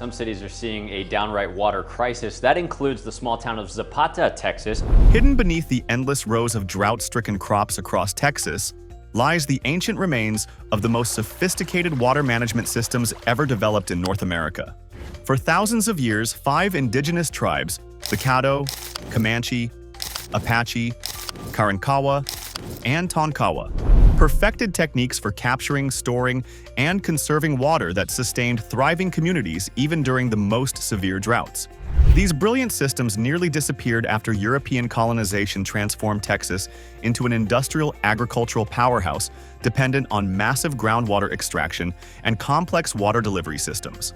Some cities are seeing a downright water crisis. That includes the small town of Zapata, Texas. Hidden beneath the endless rows of drought-stricken crops across Texas lies the ancient remains of the most sophisticated water management systems ever developed in North America. For thousands of years, 5 indigenous tribes, the Caddo, Comanche, Apache, Karankawa, and Tonkawa, perfected techniques for capturing, storing, and conserving water that sustained thriving communities even during the most severe droughts. These brilliant systems nearly disappeared after European colonization transformed Texas into an industrial agricultural powerhouse dependent on massive groundwater extraction and complex water delivery systems.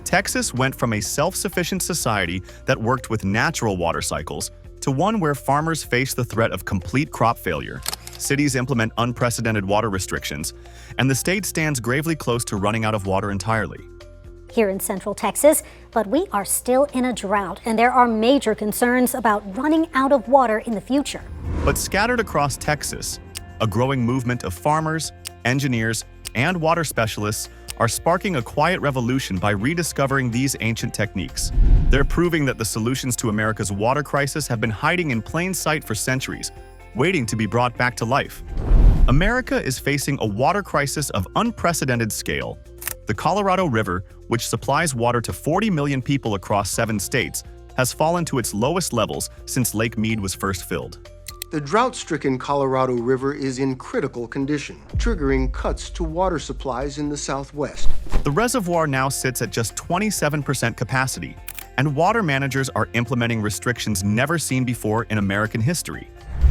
Texas went from a self-sufficient society that worked with natural water cycles to one where farmers face the threat of complete crop failure. Cities implement unprecedented water restrictions, and the state stands gravely close to running out of water entirely. Here in Central Texas, but we are still in a drought, and there are major concerns about running out of water in the future. But scattered across Texas, a growing movement of farmers, engineers, and water specialists are sparking a quiet revolution by rediscovering these ancient techniques. They're proving that the solutions to America's water crisis have been hiding in plain sight for centuries, waiting to be brought back to life. America is facing a water crisis of unprecedented scale. The Colorado River, which supplies water to 40 million people across 7 states, has fallen to its lowest levels since Lake Mead was first filled. The drought-stricken Colorado River is in critical condition, triggering cuts to water supplies in the Southwest. The reservoir now sits at just 27% capacity, and water managers are implementing restrictions never seen before in American history.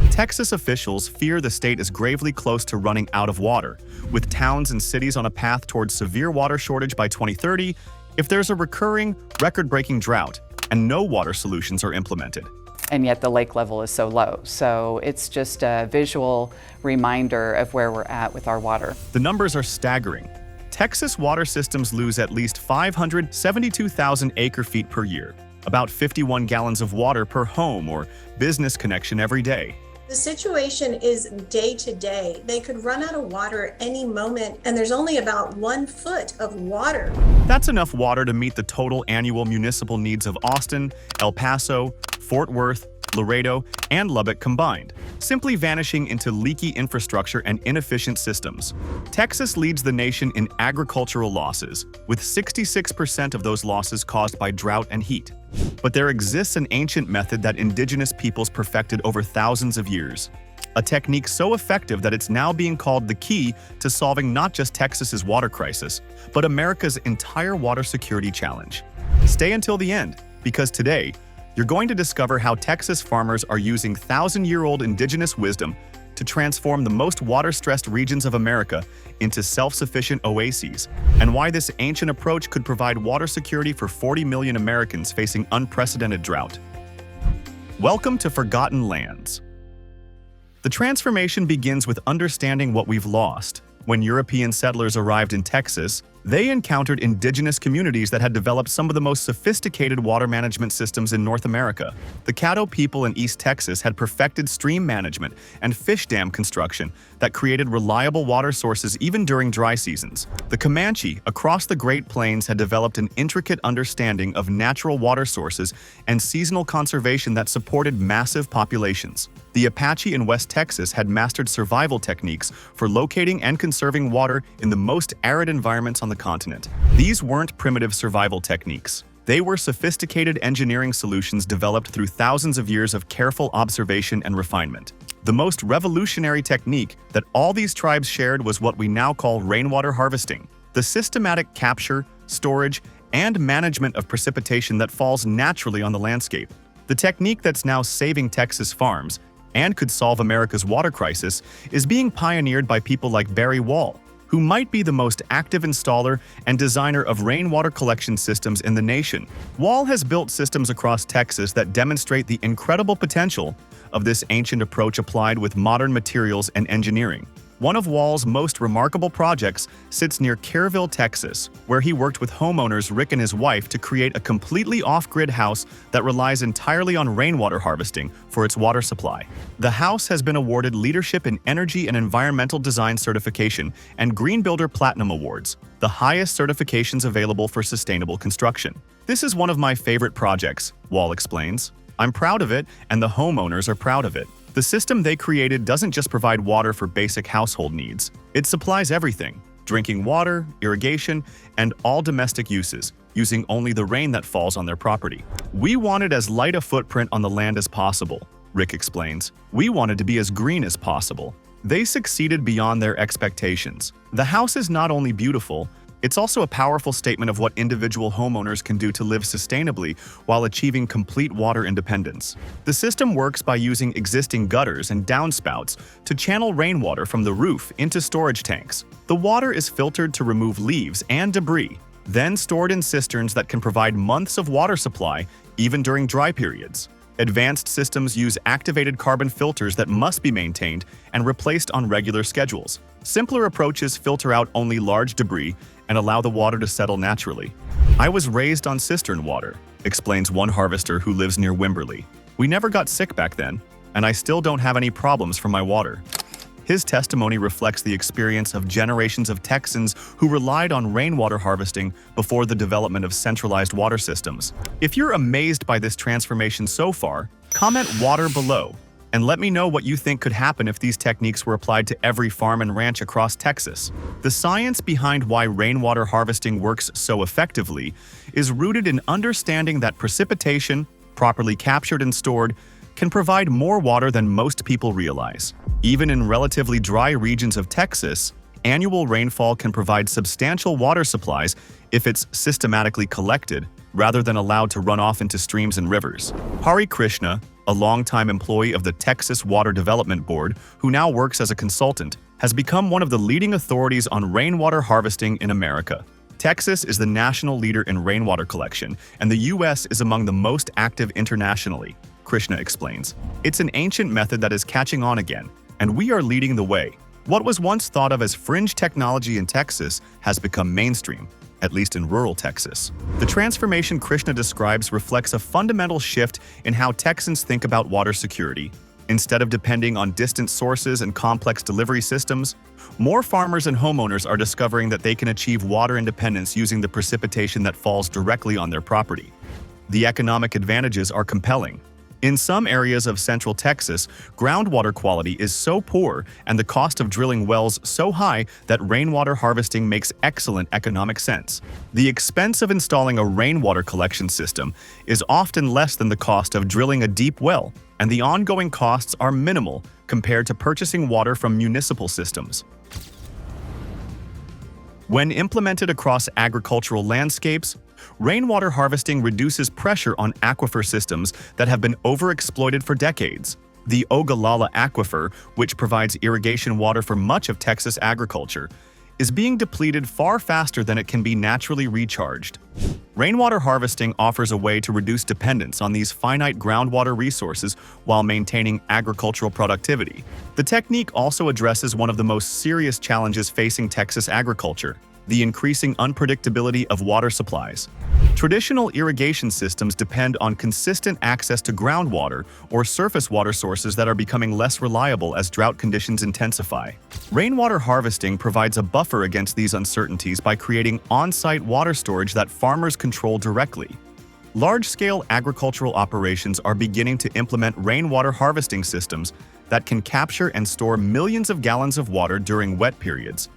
Texas officials fear the state is gravely close to running out of water, with towns and cities on a path towards severe water shortage by 2030 if there's a recurring, record-breaking drought and no water solutions are implemented. And yet the lake level is so low. So it's just a visual reminder of where we're at with our water. The numbers are staggering. Texas water systems lose at least 572,000 acre-feet per year, about 51 gallons of water per home or business connection every day. The situation is day to day. They could run out of water any moment, and there's only about 1 foot of water. That's enough water to meet the total annual municipal needs of Austin, El Paso, Fort Worth, Laredo, and Lubbock combined, simply vanishing into leaky infrastructure and inefficient systems. Texas leads the nation in agricultural losses, with 66% of those losses caused by drought and heat. But there exists an ancient method that indigenous peoples perfected over thousands of years. A technique so effective that it's now being called the key to solving not just Texas's water crisis, but America's entire water security challenge. Stay until the end, because today, you're going to discover how Texas farmers are using thousand-year-old indigenous wisdom to transform the most water-stressed regions of America into self-sufficient oases, and why this ancient approach could provide water security for 40 million Americans facing unprecedented drought. Welcome to Forgotten Lands. The transformation begins with understanding what we've lost. When European settlers arrived in Texas, they encountered indigenous communities that had developed some of the most sophisticated water management systems in North America. The Caddo people in East Texas had perfected stream management and fish dam construction that created reliable water sources even during dry seasons. The Comanche across the Great Plains had developed an intricate understanding of natural water sources and seasonal conservation that supported massive populations. The Apache in West Texas had mastered survival techniques for locating and conserving water in the most arid environments on the continent. These weren't primitive survival techniques. They were sophisticated engineering solutions developed through thousands of years of careful observation and refinement. The most revolutionary technique that all these tribes shared was what we now call rainwater harvesting, the systematic capture, storage, and management of precipitation that falls naturally on the landscape. The technique that's now saving Texas farms and could solve America's water crisis is being pioneered by people like Barry Wall, who might be the most active installer and designer of rainwater collection systems in the nation. Wall has built systems across Texas that demonstrate the incredible potential of this ancient approach applied with modern materials and engineering. One of Wall's most remarkable projects sits near Kerrville, Texas, where he worked with homeowners Rick and his wife to create a completely off-grid house that relies entirely on rainwater harvesting for its water supply. The house has been awarded Leadership in Energy and Environmental Design Certification and Green Builder Platinum Awards, the highest certifications available for sustainable construction. "This is one of my favorite projects," Wall explains. "I'm proud of it, and the homeowners are proud of it. The system they created doesn't just provide water for basic household needs. It supplies everything: drinking water, irrigation, and all domestic uses, using only the rain that falls on their property. We wanted as light a footprint on the land as possible," Rick explains. "We wanted to be as green as possible." They succeeded beyond their expectations. The house is not only beautiful, it's also a powerful statement of what individual homeowners can do to live sustainably while achieving complete water independence. The system works by using existing gutters and downspouts to channel rainwater from the roof into storage tanks. The water is filtered to remove leaves and debris, then stored in cisterns that can provide months of water supply even during dry periods. Advanced systems use activated carbon filters that must be maintained and replaced on regular schedules. Simpler approaches filter out only large debris and allow the water to settle naturally. "I was raised on cistern water," explains one harvester who lives near Wimberley. "We never got sick back then, and I still don't have any problems from my water." His testimony reflects the experience of generations of Texans who relied on rainwater harvesting before the development of centralized water systems. If you're amazed by this transformation so far, comment "water" below and let me know what you think could happen if these techniques were applied to every farm and ranch across Texas. The science behind why rainwater harvesting works so effectively is rooted in understanding that precipitation, properly captured and stored, can provide more water than most people realize. Even in relatively dry regions of Texas, annual rainfall can provide substantial water supplies if it's systematically collected rather than allowed to run off into streams and rivers. Hari Krishna, a longtime employee of the Texas Water Development Board who now works as a consultant, has become one of the leading authorities on rainwater harvesting in America. Texas is the national leader in rainwater collection, and the U.S. is among the most active internationally, Krishna explains. "It's an ancient method that is catching on again, and we are leading the way. What was once thought of as fringe technology in Texas has become mainstream, at least in rural Texas." The transformation Krishna describes reflects a fundamental shift in how Texans think about water security. Instead of depending on distant sources and complex delivery systems, more farmers and homeowners are discovering that they can achieve water independence using the precipitation that falls directly on their property. The economic advantages are compelling. In some areas of central Texas, groundwater quality is so poor and the cost of drilling wells so high that rainwater harvesting makes excellent economic sense. The expense of installing a rainwater collection system is often less than the cost of drilling a deep well, and the ongoing costs are minimal compared to purchasing water from municipal systems. When implemented across agricultural landscapes, rainwater harvesting reduces pressure on aquifer systems that have been overexploited for decades. The Ogallala Aquifer, which provides irrigation water for much of Texas agriculture, is being depleted far faster than it can be naturally recharged. Rainwater harvesting offers a way to reduce dependence on these finite groundwater resources while maintaining agricultural productivity. The technique also addresses one of the most serious challenges facing Texas agriculture: the increasing unpredictability of water supplies. Traditional irrigation systems depend on consistent access to groundwater or surface water sources that are becoming less reliable as drought conditions intensify. Rainwater harvesting provides a buffer against these uncertainties by creating on-site water storage that farmers control directly. Large-scale agricultural operations are beginning to implement rainwater harvesting systems that can capture and store millions of gallons of water during wet periods,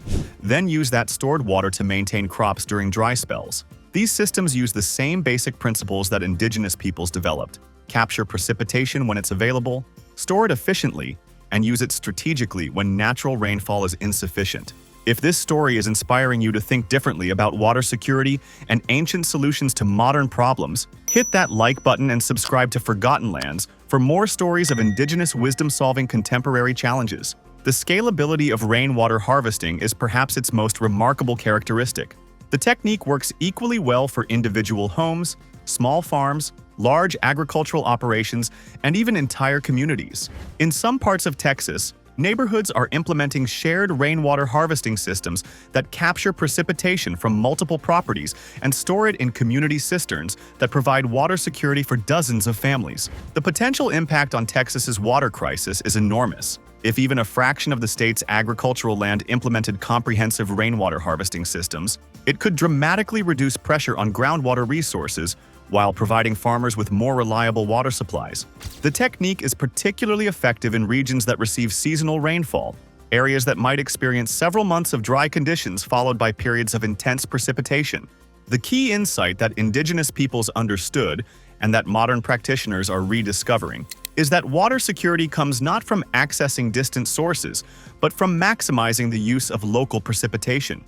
then use that stored water to maintain crops during dry spells. These systems use the same basic principles that indigenous peoples developed: capture precipitation when it's available, store it efficiently, and use it strategically when natural rainfall is insufficient. If this story is inspiring you to think differently about water security and ancient solutions to modern problems, hit that like button and subscribe to Forgotten Lands for more stories of indigenous wisdom solving contemporary challenges. The scalability of rainwater harvesting is perhaps its most remarkable characteristic. The technique works equally well for individual homes, small farms, large agricultural operations, and even entire communities. In some parts of Texas, neighborhoods are implementing shared rainwater harvesting systems that capture precipitation from multiple properties and store it in community cisterns that provide water security for dozens of families. The potential impact on Texas's water crisis is enormous. If even a fraction of the state's agricultural land implemented comprehensive rainwater harvesting systems, it could dramatically reduce pressure on groundwater resources while providing farmers with more reliable water supplies. The technique is particularly effective in regions that receive seasonal rainfall, areas that might experience several months of dry conditions followed by periods of intense precipitation. The key insight that indigenous peoples understood and that modern practitioners are rediscovering is that water security comes not from accessing distant sources, but from maximizing the use of local precipitation.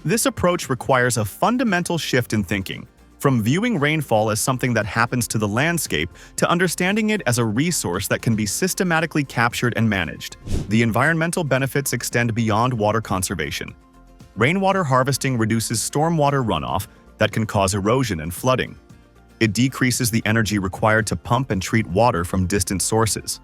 This approach requires a fundamental shift in thinking, from viewing rainfall as something that happens to the landscape to understanding it as a resource that can be systematically captured and managed. The environmental benefits extend beyond water conservation. Rainwater harvesting reduces stormwater runoff that can cause erosion and flooding. It decreases the energy required to pump and treat water from distant sources.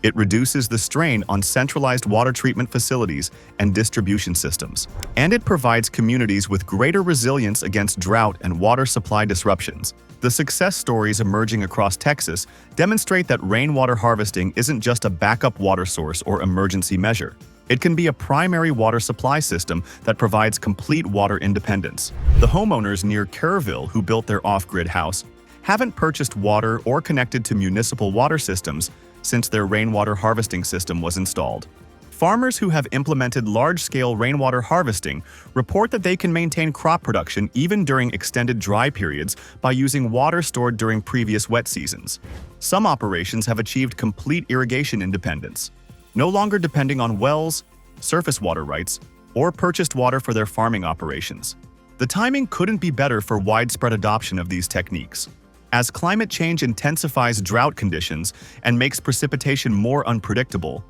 It reduces the strain on centralized water treatment facilities and distribution systems. And it provides communities with greater resilience against drought and water supply disruptions. The success stories emerging across Texas demonstrate that rainwater harvesting isn't just a backup water source or emergency measure. It can be a primary water supply system that provides complete water independence. The homeowners near Kerrville who built their off-grid house haven't purchased water or connected to municipal water systems since their rainwater harvesting system was installed. Farmers who have implemented large-scale rainwater harvesting report that they can maintain crop production even during extended dry periods by using water stored during previous wet seasons. Some operations have achieved complete irrigation independence, no longer depending on wells, surface water rights, or purchased water for their farming operations. The timing couldn't be better for widespread adoption of these techniques. As climate change intensifies drought conditions and makes precipitation more unpredictable,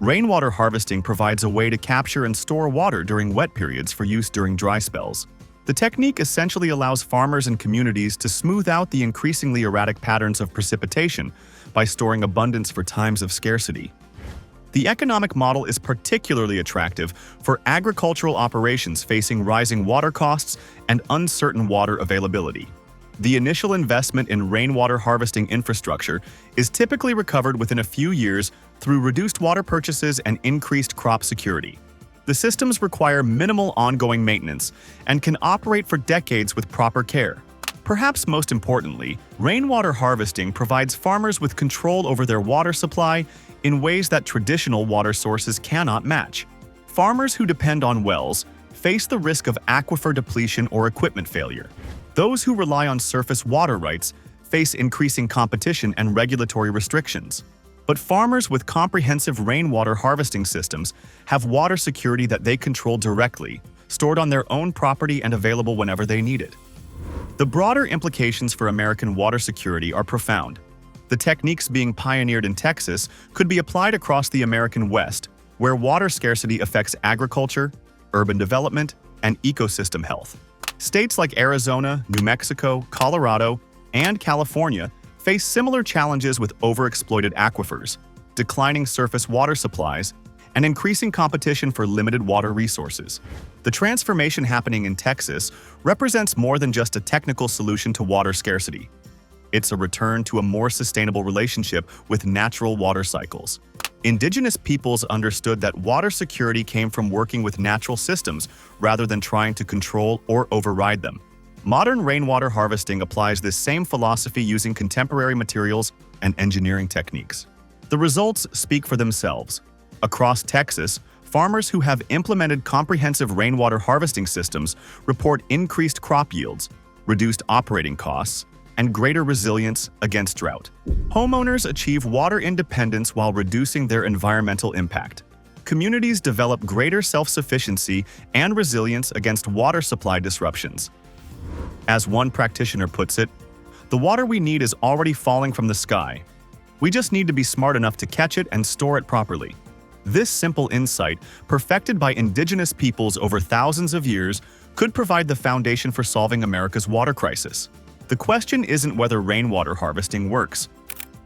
rainwater harvesting provides a way to capture and store water during wet periods for use during dry spells. The technique essentially allows farmers and communities to smooth out the increasingly erratic patterns of precipitation by storing abundance for times of scarcity. The economic model is particularly attractive for agricultural operations facing rising water costs and uncertain water availability. The initial investment in rainwater harvesting infrastructure is typically recovered within a few years through reduced water purchases and increased crop security. The systems require minimal ongoing maintenance and can operate for decades with proper care. Perhaps most importantly, rainwater harvesting provides farmers with control over their water supply in ways that traditional water sources cannot match. Farmers who depend on wells face the risk of aquifer depletion or equipment failure. Those who rely on surface water rights face increasing competition and regulatory restrictions. But farmers with comprehensive rainwater harvesting systems have water security that they control directly, stored on their own property and available whenever they need it. The broader implications for American water security are profound. The techniques being pioneered in Texas could be applied across the American West, where water scarcity affects agriculture, urban development, and ecosystem health. States like Arizona, New Mexico, Colorado, and California face similar challenges with overexploited aquifers, declining surface water supplies, and increasing competition for limited water resources. The transformation happening in Texas represents more than just a technical solution to water scarcity. It's a return to a more sustainable relationship with natural water cycles. Indigenous peoples understood that water security came from working with natural systems rather than trying to control or override them. Modern rainwater harvesting applies this same philosophy using contemporary materials and engineering techniques. The results speak for themselves. Across Texas, farmers who have implemented comprehensive rainwater harvesting systems report increased crop yields, reduced operating costs, and greater resilience against drought. Homeowners achieve water independence while reducing their environmental impact. Communities develop greater self-sufficiency and resilience against water supply disruptions. As one practitioner puts it, the water we need is already falling from the sky. We just need to be smart enough to catch it and store it properly. This simple insight, perfected by indigenous peoples over thousands of years, could provide the foundation for solving America's water crisis. The question isn't whether rainwater harvesting works.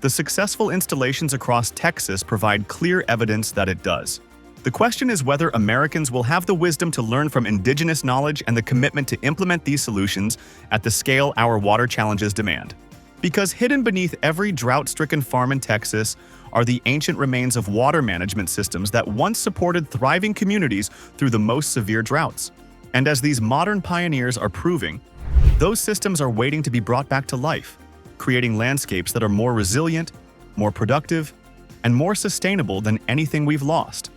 The successful installations across Texas provide clear evidence that it does. The question is whether Americans will have the wisdom to learn from indigenous knowledge and the commitment to implement these solutions at the scale our water challenges demand. Because hidden beneath every drought-stricken farm in Texas are the ancient remains of water management systems that once supported thriving communities through the most severe droughts. And as these modern pioneers are proving, those systems are waiting to be brought back to life, creating landscapes that are more resilient, more productive, and more sustainable than anything we've lost.